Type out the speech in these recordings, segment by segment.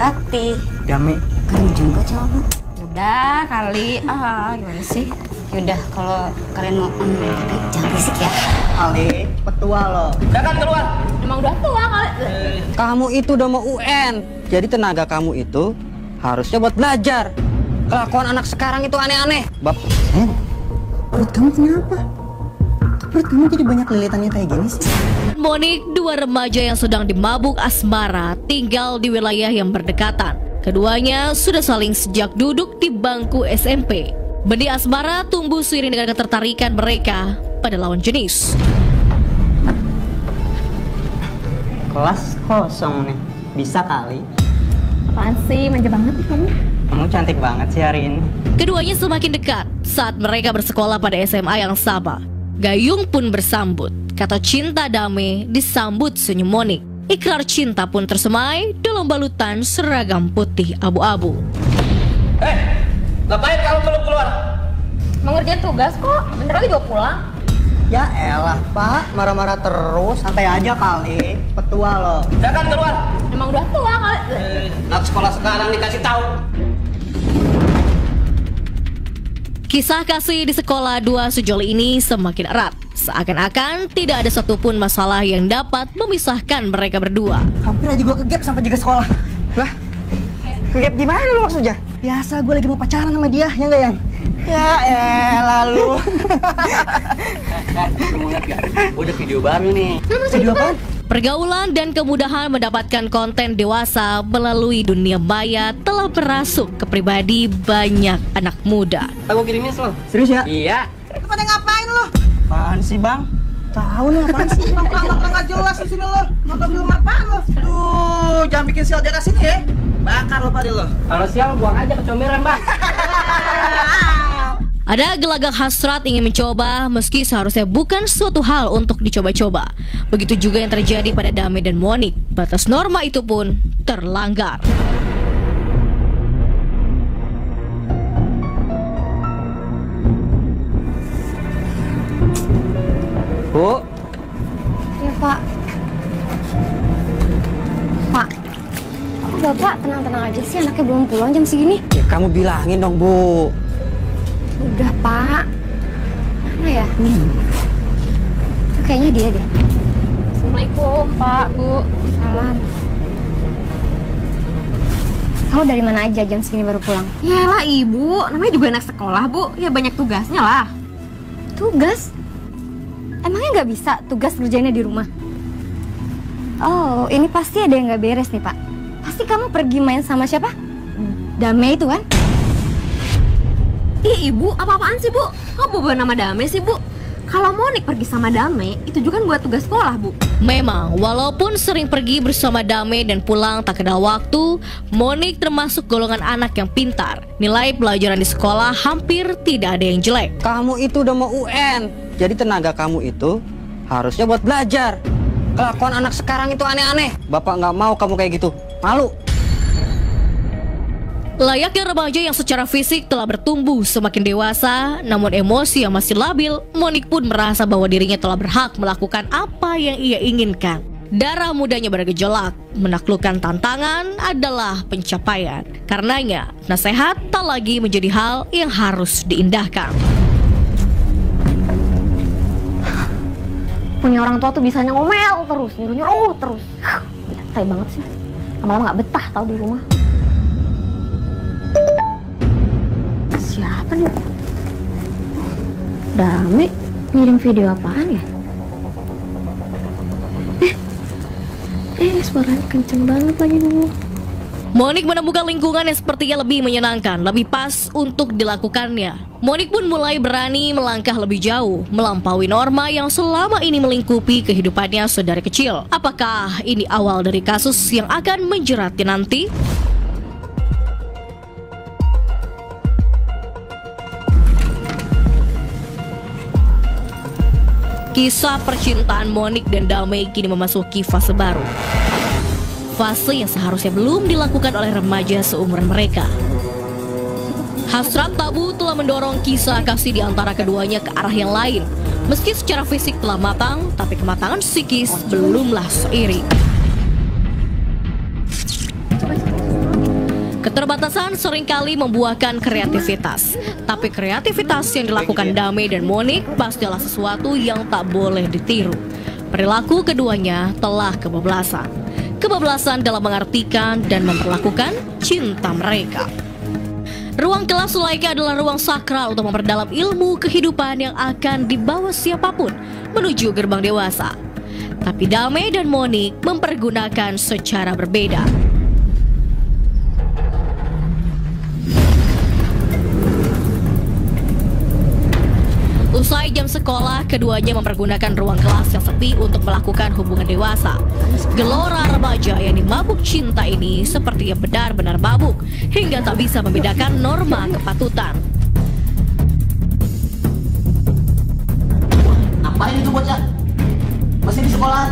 Kati. Dame. Keren juga cowok. Udah kali, gimana sih? Yaudah, kalau kalian mau tapi jangan berisik ya. Ali, petua lo. Udah kan keluar. Emang udah tua kali. Kamu itu udah mau UN. Jadi tenaga kamu itu harusnya buat belajar. Kelakuan anak sekarang itu aneh-aneh. Perut kamu kenapa? Perut kamu jadi banyak lilitannya kayak gini sih? Monik, dua remaja yang sedang dimabuk asmara, tinggal di wilayah yang berdekatan. Keduanya sudah saling sejak duduk di bangku SMP. Benih asmara tumbuh seiring dengan ketertarikan mereka pada lawan jenis. Kelas kosong nih. Bisa kali. Apaan sih, manja banget nih kamu. Kamu cantik banget sih hari ini. Keduanya semakin dekat saat mereka bersekolah pada SMA yang sama. Gayung pun bersambut. Kata cinta damai disambut senyum Monik. Ikrar cinta pun tersemai dalam balutan seragam putih abu-abu. Ngapain kamu belum keluar? Mau ngerjain tugas kok, bentar lagi juga pulang. Ya elah pak, marah-marah terus. Santai aja kali. Petua lo. Udah kan keluar. Emang udah tua kali. Anak sekolah sekarang dikasih tahu. Kisah kasih di sekolah dua sejoli ini semakin erat. Seakan-akan tidak ada satupun masalah yang dapat memisahkan mereka berdua. Hampir aja gue kegap sampai juga sekolah. Lah, kegap gimana lu maksudnya? Biasa gue lagi mau pacaran sama dia, ya nggak yang? Ya elah lu. Kamu lihat gak? Udah video baru nih. Video apaan? Pergaulan dan kemudahan mendapatkan konten dewasa melalui dunia maya telah merasuk ke pribadi banyak anak muda. Aku kirimin lo. Serius ya? Iya. Lu pada ngapain lo? Apaan sih bang? Tahu nih apaan sih? Nggak jelas di sini lo. Nonton film apaan lo? Tuh, jangan bikin sial di atas sini ya. Bakar lo pada lo. Kalau siang buang aja ke comberan, Bang. Ada gelagak hasrat ingin mencoba meski seharusnya bukan suatu hal untuk dicoba-coba. Begitu juga yang terjadi pada Dame dan Monik. Batas norma itu pun terlanggar. Bu. Ya pak. Pak. Bapak tenang-tenang aja sih, anaknya belum pulang jam segini. Ya kamu bilangin dong bu. Udah pak. Mana ya? Kayaknya dia deh. Assalamualaikum pak, bu. Salam. Kamu dari mana aja jam segini baru pulang? Yalah ibu, namanya juga anak sekolah bu, ya banyak tugasnya lah. Tugas? Emangnya nggak bisa tugas kerjanya di rumah? Oh, ini pasti ada yang nggak beres nih pak. Pasti kamu pergi main sama siapa? Dame itu kan? Ih ibu, apa-apaan sih bu? Kok bawa nama Dame sih bu? Kalau Monik pergi sama Dame, itu juga kan buat tugas sekolah bu. Memang, walaupun sering pergi bersama Dame dan pulang tak kenal waktu, Monik termasuk golongan anak yang pintar. Nilai pelajaran di sekolah hampir tidak ada yang jelek. Kamu itu udah mau UN. Jadi tenaga kamu itu harusnya buat belajar. Kelakuan anak sekarang itu aneh-aneh. Bapak nggak mau kamu kayak gitu. Malu. Layaknya remaja yang secara fisik telah bertumbuh semakin dewasa, namun emosi yang masih labil, Monik pun merasa bahwa dirinya telah berhak melakukan apa yang ia inginkan. Darah mudanya bergejolak, menaklukkan tantangan adalah pencapaian. Karenanya, nasihat tak lagi menjadi hal yang harus diindahkan. Punya orang tua tuh bisanya ngomel terus, nyuruh-nyuruh terus. Tai banget sih. Lama-lama nggak betah tau di rumah. Siapa nih? Dame ngirim video apaan ya? Suaranya kenceng banget lagi dulu. Monik menemukan lingkungan yang sepertinya lebih menyenangkan, lebih pas untuk dilakukannya. Monik pun mulai berani melangkah lebih jauh, melampaui norma yang selama ini melingkupi kehidupannya sedari kecil. Apakah ini awal dari kasus yang akan menjeratnya nanti? Kisah percintaan Monik dan Dame kini memasuki fase baru. Fase yang seharusnya belum dilakukan oleh remaja seumuran mereka. Hasrat tabu telah mendorong kisah kasih di antara keduanya ke arah yang lain. Meski secara fisik telah matang, tapi kematangan psikis belumlah seiring. Keterbatasan seringkali membuahkan kreativitas. Tapi kreativitas yang dilakukan Dame dan Monik pastilah sesuatu yang tak boleh ditiru. Perilaku keduanya telah kebablasan. Kebablasan dalam mengartikan dan memperlakukan cinta mereka. Ruang kelas Sulaika adalah ruang sakral untuk memperdalam ilmu kehidupan yang akan dibawa siapapun menuju gerbang dewasa. Tapi Dame dan Monik mempergunakan secara berbeda. Usai jam sekolah, keduanya mempergunakan ruang kelas yang sepi untuk melakukan hubungan dewasa. Gelora remaja yang dimabuk cinta ini sepertinya benar-benar mabuk hingga tak bisa membedakan norma kepatutan. Ngapain itu bocah? Masih di sekolah?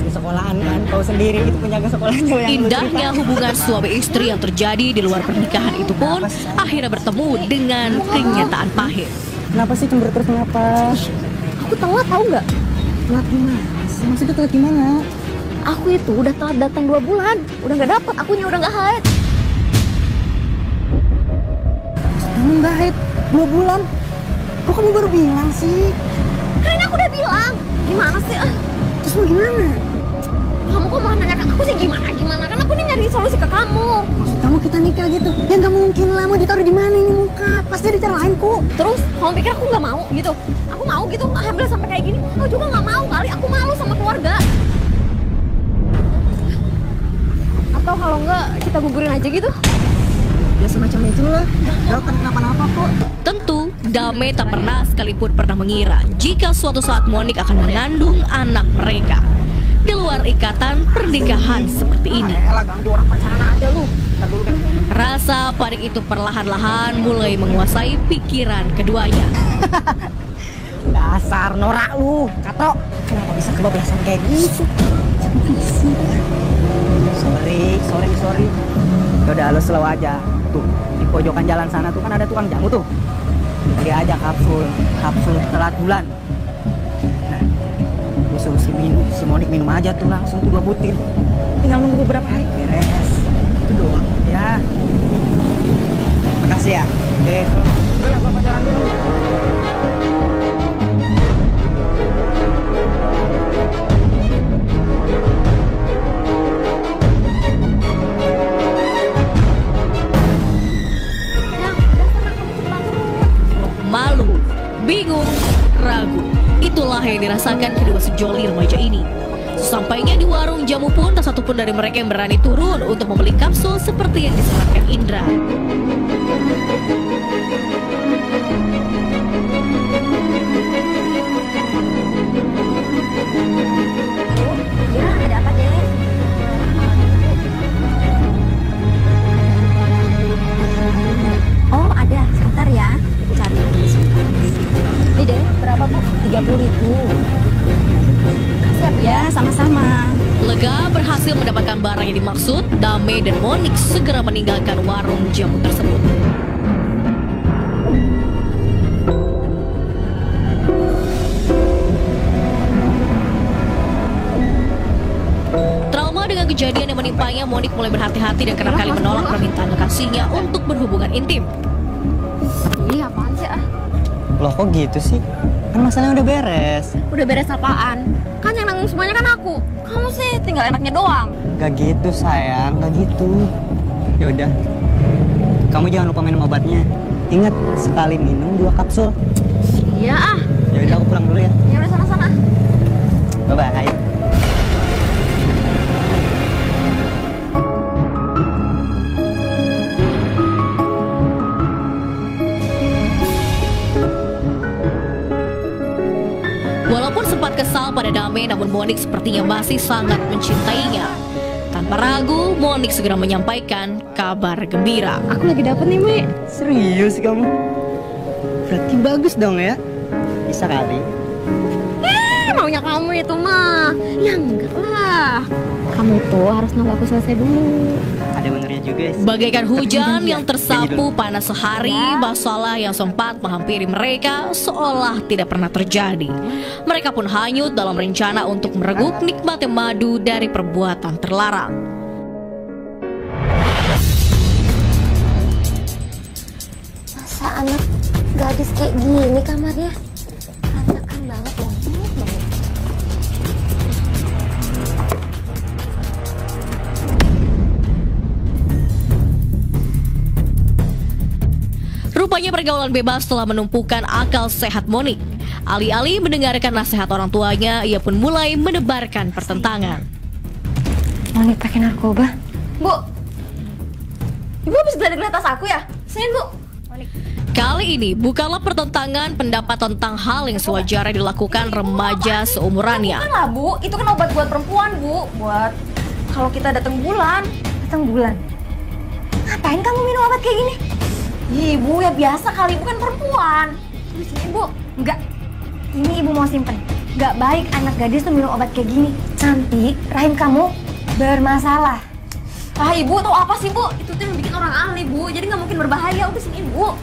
Di sekolahan kan, kau sendiri itu penjaga sekolahnya yang Indahnya hubungan suami istri yang terjadi di luar pernikahan itu pun akhirnya bertemu dengan kenyataan pahit. Kenapa sih cemberut terus, kenapa? Aku telat tahu nggak? Telat gimana? Maksudnya telat gimana? Aku itu udah telat datang 2 bulan. Udah nggak dapet, akunya udah nggak haid. Kamu nggak haid 2 bulan? Kok kamu baru bilang sih? Karena aku udah bilang. Gimana sih? Terus mau gimana? Kamu kok malah nanya ke aku sih gimana? Kan aku nih nyari solusi ke kamu. Maksud kamu kita nikah gitu? Ya nggak mungkin lah, mau ditaruh di mana ini muka? Pasti ada cara lain kok. Terus kamu pikir aku nggak mau gitu? Aku mau gitu hamil sampai kayak gini? Aku juga nggak mau kali. Aku malu sama keluarga. Atau kalau nggak kita gugurin aja gitu? Ya semacam itulah. Gak akan kenapa-napa kok. Tentu, Dame tak pernah sekalipun pernah mengira jika suatu saat Monik akan mengandung anak mereka. Di luar ikatan pernikahan seperti ini. Rasa panik itu perlahan-lahan mulai menguasai pikiran keduanya. Dasar norak lu, Katro. Kenapa bisa kebablasan kayak gitu? Sorry. Yaudah, lo slow aja. Tuh, di pojokan jalan sana tuh kan ada tukang jamu tuh. Beli aja kapsul telat bulan. Nah, gue suruh si Monik minum aja tuh langsung tuh 2 butir. Tinggal nunggu beberapa hari beres. Itu doang. Ya. Makasih ya. Oke. Udah, Bapak jalan dulu. Malu, bingung, ragu. Itulah yang dirasakan kedua sejoli remaja ini. Sesampainya di warung jamu pun tak satupun dari mereka yang berani turun untuk membeli kapsul seperti yang disarankan Indra. Ya, ada apa deh? Oh, ada. Sebentar ya. Cari. Ini deh, berapa Bu? 30.000. Siap ya, sama-sama. Lega berhasil mendapatkan barang yang dimaksud, Dame dan Monik segera meninggalkan warung jamu tersebut. Trauma dengan kejadian yang menimpanya, Monik mulai berhati-hati dan kerap kali menolak permintaan kekasihnya untuk berhubungan intim. Ini apaan sih ah? Loh kok gitu sih? Kan masalahnya udah beres. Udah beres apaan? Kan yang nanggung semuanya kan aku. Kamu sih tinggal enaknya doang. Gak gitu sayang, gak gitu. Ya udah, kamu jangan lupa minum obatnya. Ingat, sekali minum 2 kapsul. Iya ah. Ya udah, aku pulang dulu ya. Ya udah sana-sana. Bye bye. Walaupun sempat kesal pada Dame, namun Monik sepertinya masih sangat mencintainya. Tanpa ragu, Monik segera menyampaikan kabar gembira. Aku lagi dapet nih, Mi. Serius kamu? Berarti bagus dong ya? Bisa kali. Maunya kamu itu mah. Ya enggak lah. Kamu tuh harus nunggu aku selesai dulu. Ada benernya juga sih. Bagaikan hujan yang tersapu panas sehari, masalah yang sempat menghampiri mereka seolah tidak pernah terjadi. Mereka pun hanyut dalam rencana untuk mereguk nikmatnya madu dari perbuatan terlarang. Masa anak gadis kayak gini kamarnya? Berantakan banget loh. Rupanya pergaulan bebas telah menumpukan akal sehat Monik. Alih-alih mendengarkan nasihat orang tuanya, ia pun mulai menebarkan pertentangan. Monik pakai narkoba? Bu, Ibu habis geledah tas aku ya? Sini Bu. Kali ini bukanlah pertentangan pendapat tentang hal yang sewajarnya dilakukan remaja seumurannya. Bukan lah Bu, itu kan obat buat perempuan Bu. Buat kalau kita datang bulan. Datang bulan. Ngapain kamu minum obat kayak gini? Ibu ya biasa kali, bukan perempuan. Di sini Bu. Enggak. Ini ibu mau simpen. Enggak baik anak gadis tuh minum obat kayak gini. Nanti rahim kamu bermasalah. Ah Ibu tahu apa sih Bu? Itu tuh yang bikin orang aneh Bu. Jadi nggak mungkin berbahaya. Udah sini Bu.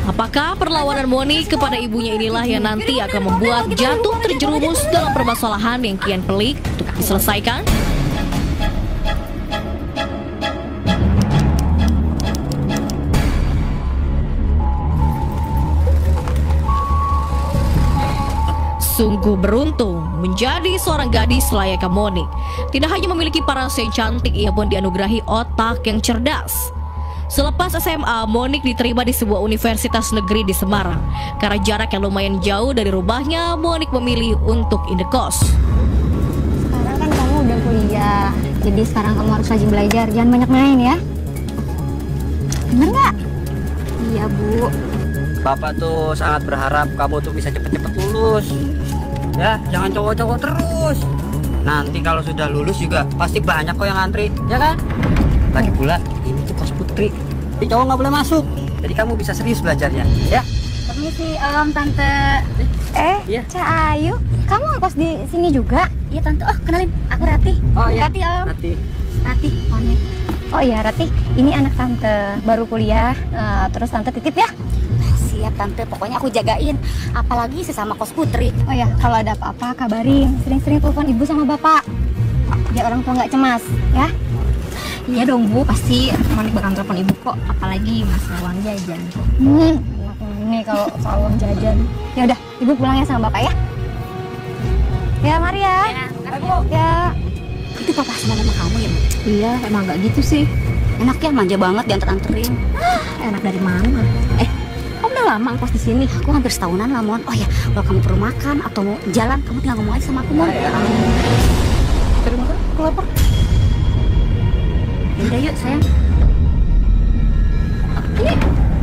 Apakah perlawanan Monik kepada ibunya inilah yang nanti akan membuat jatuh terjerumus dalam permasalahan yang kian pelik untuk diselesaikan? Sungguh beruntung menjadi seorang gadis layaknya Monik. Tidak hanya memiliki paras yang cantik, ia pun dianugerahi otak yang cerdas. Selepas SMA, Monik diterima di sebuah universitas negeri di Semarang. Karena jarak yang lumayan jauh dari rumahnya, Monik memilih untuk indekos. Sekarang kan kamu udah kuliah, jadi sekarang kamu harus rajin belajar, jangan banyak main ya. Bener nggak? Iya Bu. Bapak tuh sangat berharap kamu tuh bisa cepet-cepet lulus. Ya, jangan cowok-cowok terus. Nanti kalau sudah lulus juga pasti banyak kok yang antri, ya kan? Lagi pula ini tuh kos putri, jadi cowok nggak boleh masuk. Jadi kamu bisa serius belajarnya, ya? Permisi Tante. Iya. Cak Ayu, kamu ngekos di sini juga? Iya Tante. Oh kenalin, aku Rati. Oh iya. Rati Om. Nanti. Rati. Oh iya Rati, ini anak Tante baru kuliah. Terus Tante titip ya? Siap Tante, pokoknya aku jagain. Apalagi sesama kos putri. Oh ya, kalau ada apa-apa kabarin. Sering-sering telepon ibu sama bapak. Biar orang tua nggak cemas, ya? Iya dong Bu, pasti Monik bakal telepon Ibu kok. Apalagi masalah uang jajan. Ini kalau soal uang jajan. Ya udah, ibu pulang ya sama bapak ya. Ya, mari ya. Ya. Itu papa sama mama kamu ya? Iya, emang nggak gitu sih. Enaknya manja banget diantar-anterin. Enak dari mana? Kamu udah lama ngkos di sini? Aku hampir setahunan lah, Mon. Oh ya, kalau kamu perlu makan atau mau jalan, kamu tinggal ngomong aja sama aku, Mon. Cari makan? Aku lapar. Yaudah yuk, sayang. Ini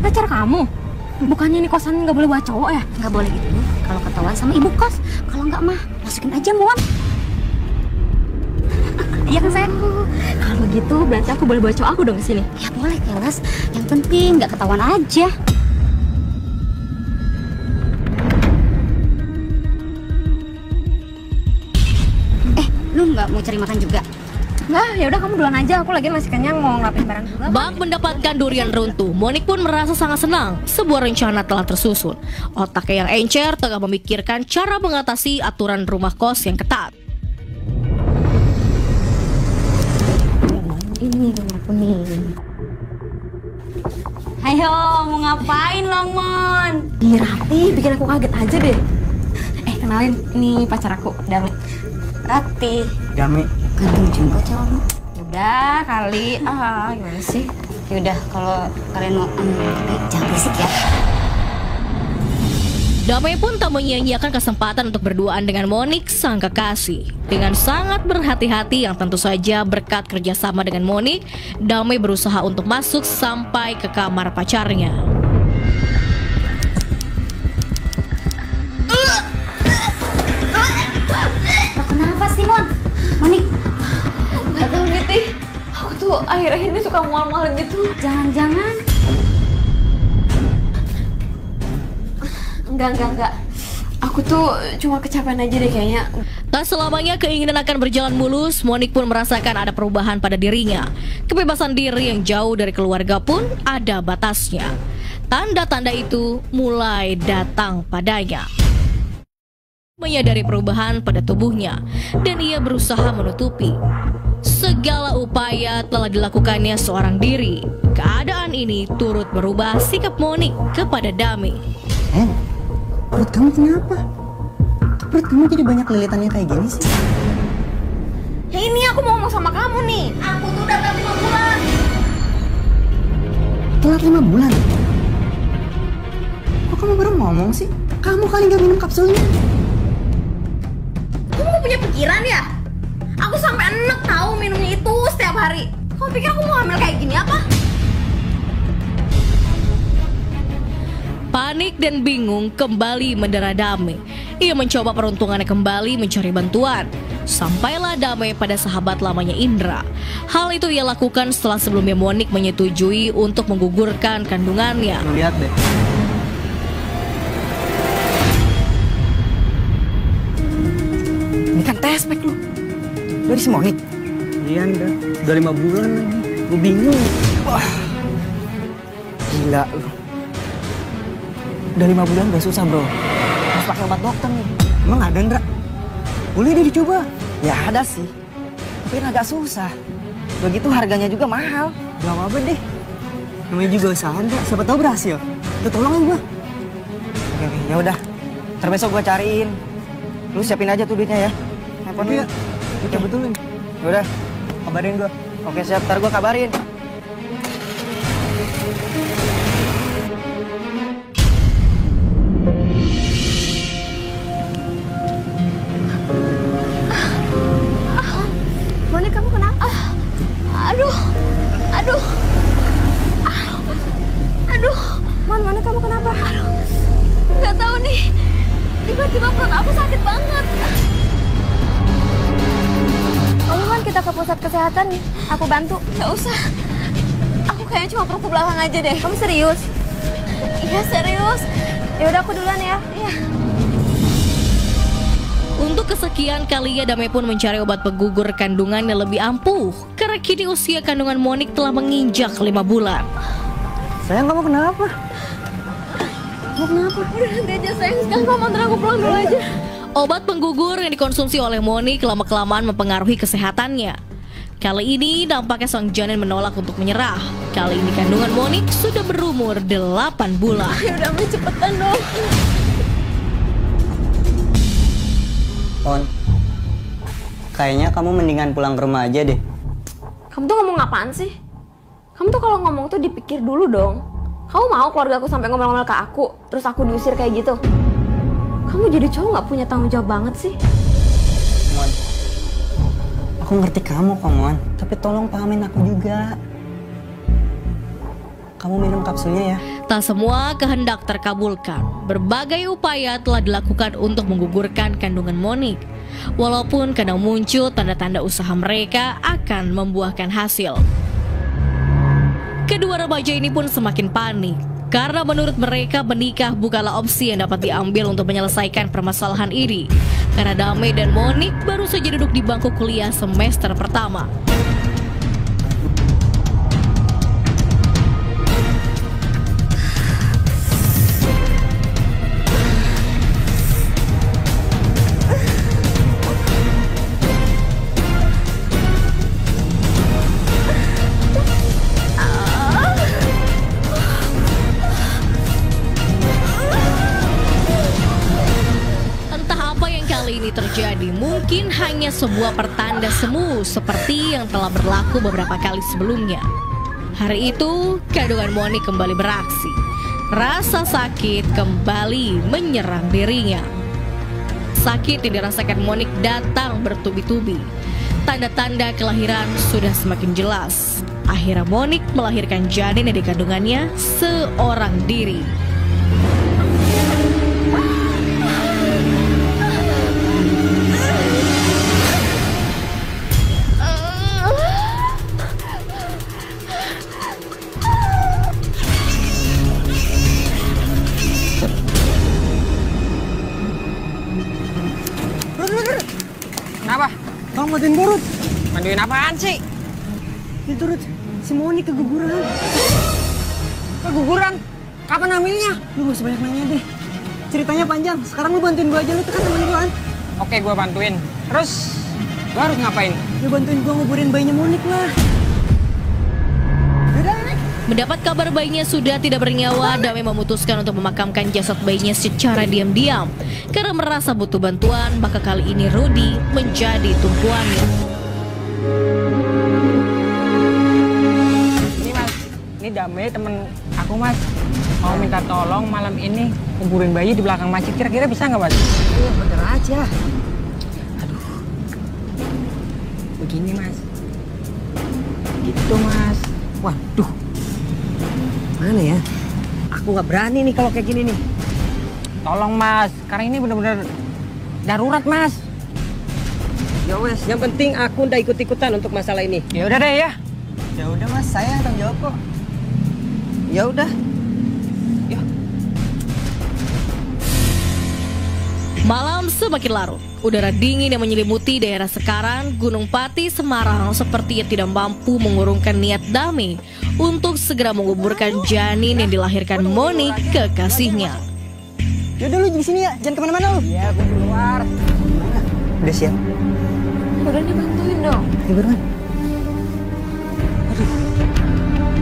pacar kamu? Bukannya ini kosan nggak boleh buat cowok ya? Nggak boleh gitu. Kalau ketahuan sama ibu kos, kalau nggak mah masukin aja, Mon. Iya kan sayang? Kalau gitu berarti aku boleh bawa cowok aku dong ke sini. Ya boleh, keles. Yang penting nggak ketahuan aja. Lu nggak mau cari makan juga? Nah, ya udah kamu duluan aja. Aku lagi masih kenyang mau ngelapin barang juga. Bak mendapatkan durian runtuh, Monik pun merasa sangat senang. Sebuah rencana telah tersusun. Otaknya yang encer tengah memikirkan cara mengatasi aturan rumah kos yang ketat. Ini aku nih. Ayo, mau ngapain lo, Mon? Ih, Rati, bikin aku kaget aja deh. Kenalin, ini pacar aku, Dami. Rati. Dami. Ganteng juga cowok. Udah kali, gimana sih? Yaudah, kalau kalian mau, tapi jangan berisik ya. Damai pun tak menyia-nyiakan kesempatan untuk berduaan dengan Monik, sang kekasih. Dengan sangat berhati-hati yang tentu saja berkat kerjasama dengan Monik, Damai berusaha untuk masuk sampai ke kamar pacarnya. Kenapa sih, Mon? Monik, Gak tau gitu. Aku tuh akhir-akhir ini suka mual-mual gitu. jangan-jangan Enggak. Aku Aku tuh cuma kecapean aja deh kayaknya. Tak selamanya keinginan akan berjalan mulus, Monik pun merasakan ada perubahan pada dirinya. Kebebasan diri yang jauh dari keluarga pun ada batasnya. Tanda-tanda itu mulai datang padanya. Menyadari perubahan pada tubuhnya, dan ia berusaha menutupi. Segala upaya telah dilakukannya seorang diri. Keadaan ini turut merubah sikap Monik kepada Dame. Perut kamu kenapa? Perut kamu jadi banyak lilitannya kayak gini sih? Ya ini aku mau ngomong sama kamu nih. Aku tuh udah 5 bulan. Telat 5 bulan? Kok kamu baru ngomong sih? Kamu kali nggak minum kapsulnya? Kamu gak punya pikiran ya? Aku sampai enek tahu minumnya itu setiap hari. Kamu pikir aku mau hamil kayak gini apa? Panik dan bingung kembali mendera Dame. Ia mencoba peruntungannya kembali mencari bantuan. Sampailah Dame pada sahabat lamanya Indra. Hal itu ia lakukan setelah sebelumnya Monik menyetujui untuk menggugurkan kandungannya. Lihat deh. Ini kan tespek lu. Dari si Monik. Iya udah 5 bulan lagi. Gue bingung. Wah. Gila lu. Udah 5 bulan udah susah bro. Harus pakai obat dokter nih. Emang ada Ndra? Boleh deh dicoba. Ya ada sih. Tapi agak susah. Begitu harganya juga mahal. Gak apa-apa deh. Namanya juga usaha Ndra. Siapa tahu berhasil. Udah tolongin gua. Oke, ya udah. Ntar besok gua cariin. Lu siapin aja tuh duitnya ya. Handphone ya. Udah betulin. Udah. Kabarin gua. Oke siap. Ntar gua kabarin. Monik, kamu kenapa? Aduh. Monik, kamu kenapa? Gak tahu nih. Tiba-tiba perut aku sakit banget. Kamu kan kita ke pusat kesehatan nih. Aku bantu. Gak usah. Aku kayaknya cuma perut ke belakang aja deh. Kamu serius? Iya serius. Ya udah aku duluan ya. Iya. Untuk kesekian kalinya Dame pun mencari obat penggugur kandungan yang lebih ampuh. Karena kini usia kandungan Monik telah menginjak 5 bulan. Sayang, kamu kenapa? Udah nanti aja sayang. Sekarang kamu antar aku pulang dulu aja. Obat penggugur yang dikonsumsi oleh Monik lama-kelamaan mempengaruhi kesehatannya. Kali ini nampaknya sang janin menolak untuk menyerah. Kali ini kandungan Monik sudah berumur 8 bulan. Ya udah ambil cepetan dong. On, kayaknya kamu mendingan pulang ke rumah aja deh. Kamu tuh ngomong apaan sih? Kamu tuh kalau ngomong tuh dipikir dulu dong. Kamu mau keluarga aku sampai ngomel-ngomel ke aku, terus aku diusir kayak gitu? Kamu jadi cowok nggak punya tanggung jawab banget sih? Mon, aku ngerti kamu kok Mon, tapi tolong pahamin aku juga. Kamu minum kapsulnya ya. Tak semua kehendak terkabulkan. Berbagai upaya telah dilakukan untuk menggugurkan kandungan Monik. Walaupun kadang muncul tanda-tanda usaha mereka akan membuahkan hasil. Kedua remaja ini pun semakin panik. Karena menurut mereka menikah bukanlah opsi yang dapat diambil untuk menyelesaikan permasalahan ini. Karena Dame dan Monik baru saja duduk di bangku kuliah semester pertama. Terjadi mungkin hanya sebuah pertanda semu seperti yang telah berlaku beberapa kali sebelumnya. Hari itu kandungan Monik kembali beraksi. Rasa sakit kembali menyerang dirinya. Sakit yang dirasakan Monik datang bertubi-tubi. Tanda-tanda kelahiran sudah semakin jelas. Akhirnya Monik melahirkan janin yang dikandungannya seorang diri. Kenapa? Tolong bantuin gue, Rut. Bantuin apaan sih? Itu, Rut. Si Moni keguguran. Keguguran? Kapan hamilnya? Lu gak usah banyak nanya deh. Ceritanya panjang. Sekarang lu bantuin gue aja. Lu tekan temen gue kan. Oke, gue bantuin. Terus, gue harus ngapain? Ya bantuin gue nguburin bayinya Monik lah. Mendapat kabar bayinya sudah tidak bernyawa, Damai memutuskan untuk memakamkan jasad bayinya secara diam-diam. Karena merasa butuh bantuan, maka kali ini Rudy menjadi tumpuannya. Ini mas, ini Damai temen aku mas. Mau minta tolong malam ini kuburin bayi di belakang masjid. Kira-kira bisa nggak mas? Iya bener aja. Aduh, begini mas. Gitu mas. Waduh. Mana ya? Aku nggak berani nih kalau kayak gini nih. Tolong mas, sekarang ini bener-bener darurat mas. Ya wes, yang penting aku udah ikut-ikutan untuk masalah ini. Ya udah deh ya. Ya udah mas, saya yang tanggung jawab kok. Ya udah. Malam semakin larut, udara dingin yang menyelimuti daerah Sekaran, Gunung Pati, Semarang sepertinya tidak mampu mengurungkan niat Damai untuk segera menguburkan janin yang dilahirkan Monik kekasihnya. Yaudah lu di sini ya, jangan kemana-mana lu. Iya, aku keluar. Udah siap? Udah dibantuin dong. Ya buruan.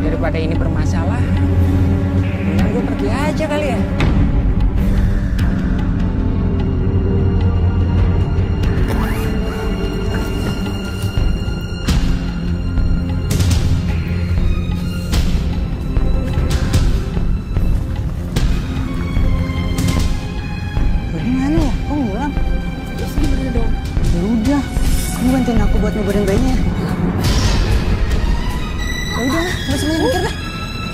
Daripada ini bermasalah, mending gue pergi aja kali ya. Gimana ya? Kok ngulang? Terus gimana dong? Ya udah, kamu bantuin aku buat nguburin bayinya. Ya udah, nggak usah mikir dah.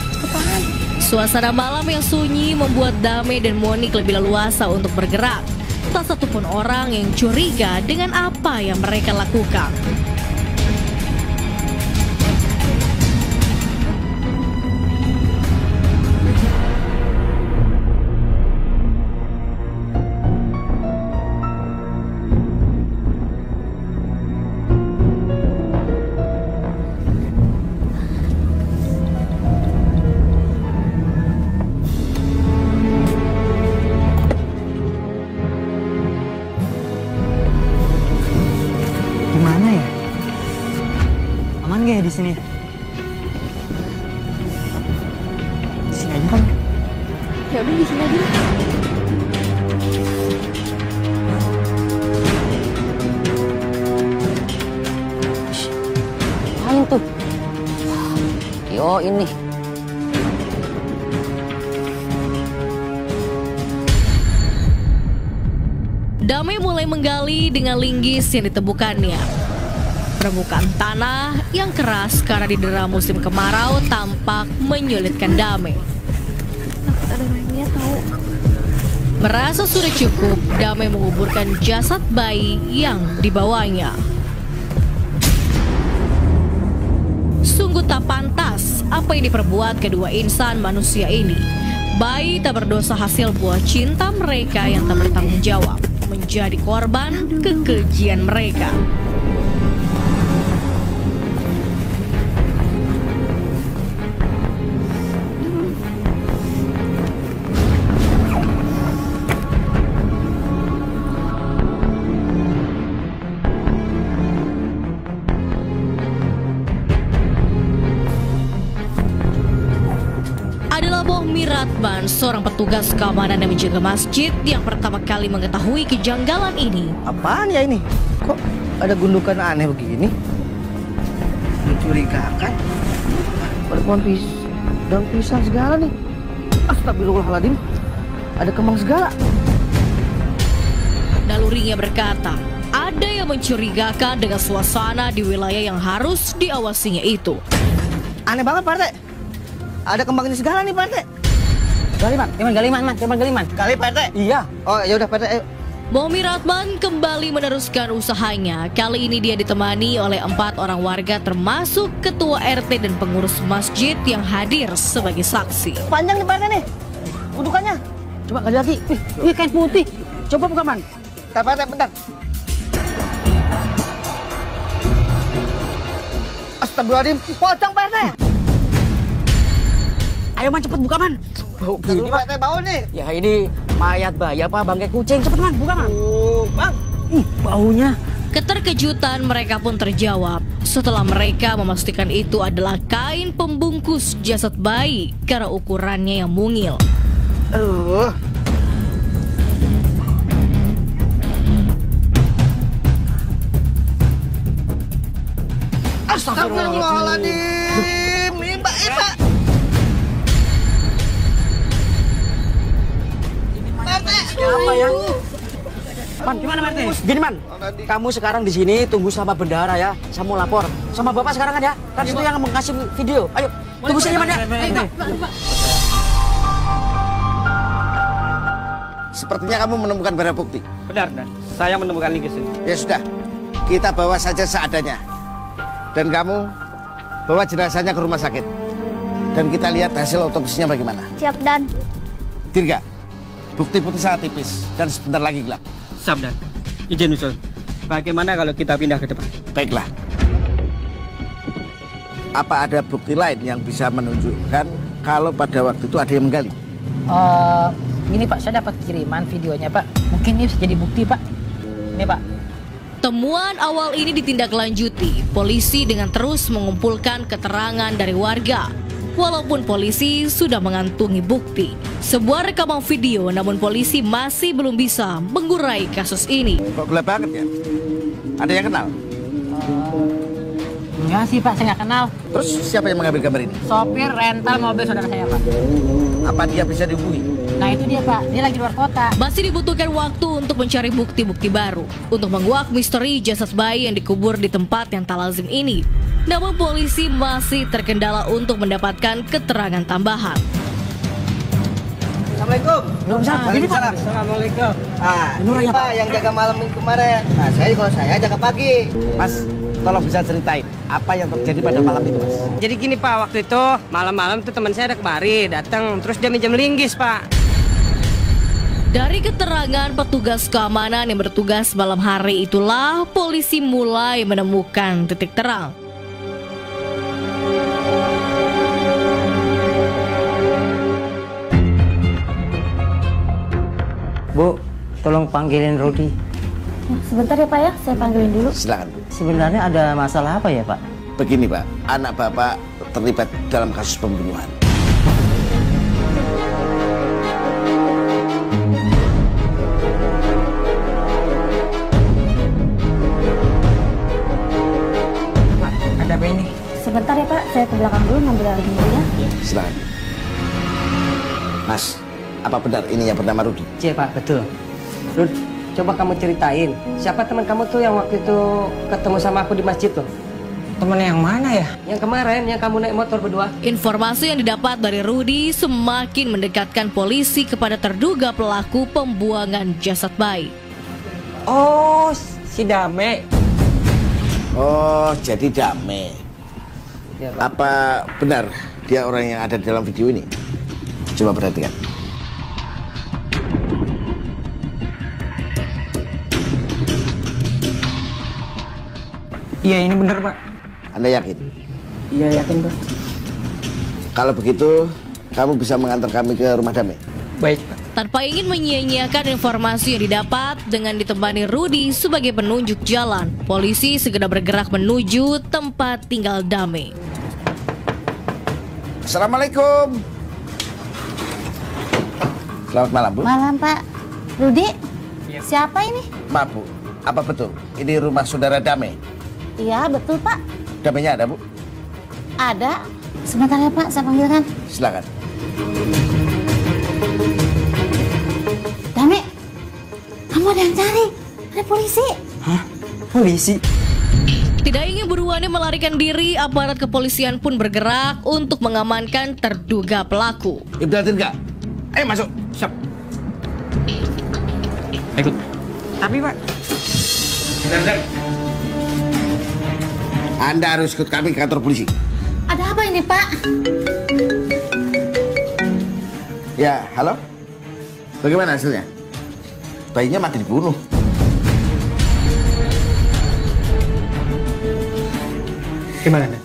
Cepetan. Suasana malam yang sunyi membuat Damai dan Monik lebih leluasa untuk bergerak. Tak satupun orang yang curiga dengan apa yang mereka lakukan. Gimana ya? Aman gak ya di sini? Di sini aja kan? Ya udah di sini aja. Apaan tuh? Yo ini. Damai mulai menggali dengan linggis yang ditemukannya. Permukaan tanah yang keras karena didera musim kemarau tampak menyulitkan Damai. Takut ada lainnya tahu. Merasa sudah cukup, Damai menguburkan jasad bayi yang dibawanya. Sungguh tak pantas apa yang diperbuat kedua insan manusia ini. Bayi tak berdosa hasil buah cinta mereka yang tak bertanggung jawab, menjadi korban kekejian mereka. Adalah Bohmi Ratman, seorang petugas keamanan yang menjaga masjid yang pertama kali mengetahui kejanggalan ini. Apaan ya ini? Kok ada gundukan aneh begini? Mencurigakan. Ada pohon daun pisang segala nih. Astagfirullahaladzim. Ada kembang segala. Nalurinya berkata, ada yang mencurigakan dengan suasana di wilayah yang harus diawasinya itu. Aneh banget, Pak RT. Ada kembang ini segala nih, Pak RT. Galiman, cuman galiman. Kali, Pak RT. Iya. Oh, ya udah, Pak RT. Ayo. Bohmi Ratman kembali meneruskan usahanya. Kali ini dia ditemani oleh 4 orang warga termasuk ketua RT dan pengurus masjid yang hadir sebagai saksi. Panjang nih, Pak RT nih. Gundukannya. Coba kali lagi. Ini kain putih. Coba buka, Man. Bentar, Pak RT, bentar. Astagfirullahaladzim, pocong Pak RT. Ayo man, cepet buka man. Bau gini Pak RT, bau nih. Ya ini mayat bayi apa bangkai kucing, cepet man, buka man. Bang. Baunya. Keterkejutan mereka pun terjawab setelah mereka memastikan itu adalah kain pembungkus jasad bayi karena ukurannya yang mungil. Astagfirullahaladzim. Ini Mbak Eva. Apa ya? Man, gimana Man? Gini Man, kamu sekarang di sini tunggu sama bendahara ya. Saya mau lapor sama Bapak sekarang kan ya. Kan itu yang mengasih video. Ayo, tunggu saja Man ya. Sepertinya kamu menemukan barang bukti. Benar, Dan. Saya menemukan linggis ini. Ya sudah, kita bawa saja seadanya. Dan kamu bawa jenazahnya ke rumah sakit. Dan kita lihat hasil otopsinya bagaimana. Siap, Dan. Dirga, bukti-bukti sangat tipis dan sebentar lagi gelap. Siap, Dan. Izin usul. Bagaimana kalau kita pindah ke depan? Baiklah. Apa ada bukti lain yang bisa menunjukkan kalau pada waktu itu ada yang menggali? Ini Pak, saya dapat kiriman videonya Pak. Mungkin ini bisa jadi bukti Pak. Ini Pak. Temuan awal ini ditindaklanjuti polisi dengan terus mengumpulkan keterangan dari warga. Walaupun polisi sudah mengantungi bukti sebuah rekaman video, namun polisi masih belum bisa mengurai kasus ini. Kok gelap banget ya? Ada yang kenal? Enggak sih Pak, saya nggak kenal. Terus siapa yang mengambil gambar ini? Sopir rental mobil saudara saya Pak. Apa dia bisa dihubungi? Nah itu dia Pak, dia lagi luar kota. Masih dibutuhkan waktu untuk mencari bukti-bukti baru untuk menguak misteri jasad bayi yang dikubur di tempat yang tak lazim ini. Namun polisi masih terkendala untuk mendapatkan keterangan tambahan. Assalamualaikum. Waalaikumsalam. Assalamualaikum. Ini Ini Pak yang jaga malam kemarin. Nah, saya jaga pagi. Mas, tolong bisa ceritain apa yang terjadi pada malam itu, Mas. Jadi gini Pak, waktu itu malam-malam tuh teman saya ada kemari, datang terus dia minjem linggis Pak. Dari keterangan petugas keamanan yang bertugas malam hari itulah polisi mulai menemukan titik terang. Bu, tolong panggilin Rudi. Sebentar ya Pak ya, saya panggilin dulu. Silakan. Sebenarnya ada masalah apa ya Pak? Begini, Pak. Anak Bapak terlibat dalam kasus pembunuhan. Ada apa ini? Sebentar ya Pak, saya ke belakang dulu ngambil air dulu ya. Silakan. Mas, apa benar ini yang bernama Rudi? Iya Pak, betul. Rud, coba kamu ceritain, siapa teman kamu tuh yang waktu itu ketemu sama aku di masjid tuh? Temen yang mana ya? Yang kemarin, yang kamu naik motor berdua. Informasi yang didapat dari Rudi semakin mendekatkan polisi kepada terduga pelaku pembuangan jasad bayi. Oh, si Dame. Oh, jadi Dame. Ya, Pak. Apa benar dia orang yang ada di dalam video ini? Coba perhatikan. Iya ini bener Pak. Anda yakin? Iya yakin Pak. Kalau begitu, kamu bisa mengantar kami ke rumah Dame. Baik Pak. Tanpa ingin menyia-nyiakan informasi yang didapat dengan ditemani Rudi sebagai penunjuk jalan, polisi segera bergerak menuju tempat tinggal Dame. Assalamualaikum. Selamat malam, Bu. Malam Pak. Rudi, siapa ini? Maaf, Bu. Apa betul ini rumah saudara Dame? Iya betul Pak. Damenya ada, Bu? Ada. Sebentar ya Pak, saya panggilkan. Silakan. Dame, kamu ada yang cari. Ada polisi. Hah? Polisi? Tidak ingin buruannya melarikan diri, aparat kepolisian pun bergerak untuk mengamankan terduga pelaku. Ibnu nggak? Ayo masuk. Siap. Ikut. Tapi Pak. Anda harus ikut kami ke kantor polisi. Ada apa ini Pak? Ya, halo? Bagaimana hasilnya? Bayinya mati dibunuh. Gimana, Nek?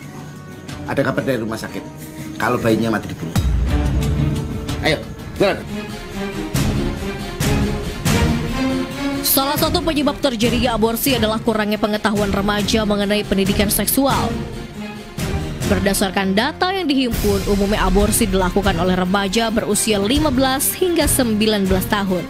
Ada kabar dari rumah sakit kalau bayinya mati dibunuh. Ayo, jalan. Salah satu penyebab terjadinya aborsi adalah kurangnya pengetahuan remaja mengenai pendidikan seksual. Berdasarkan data yang dihimpun, umumnya aborsi dilakukan oleh remaja berusia 15 hingga 19 tahun.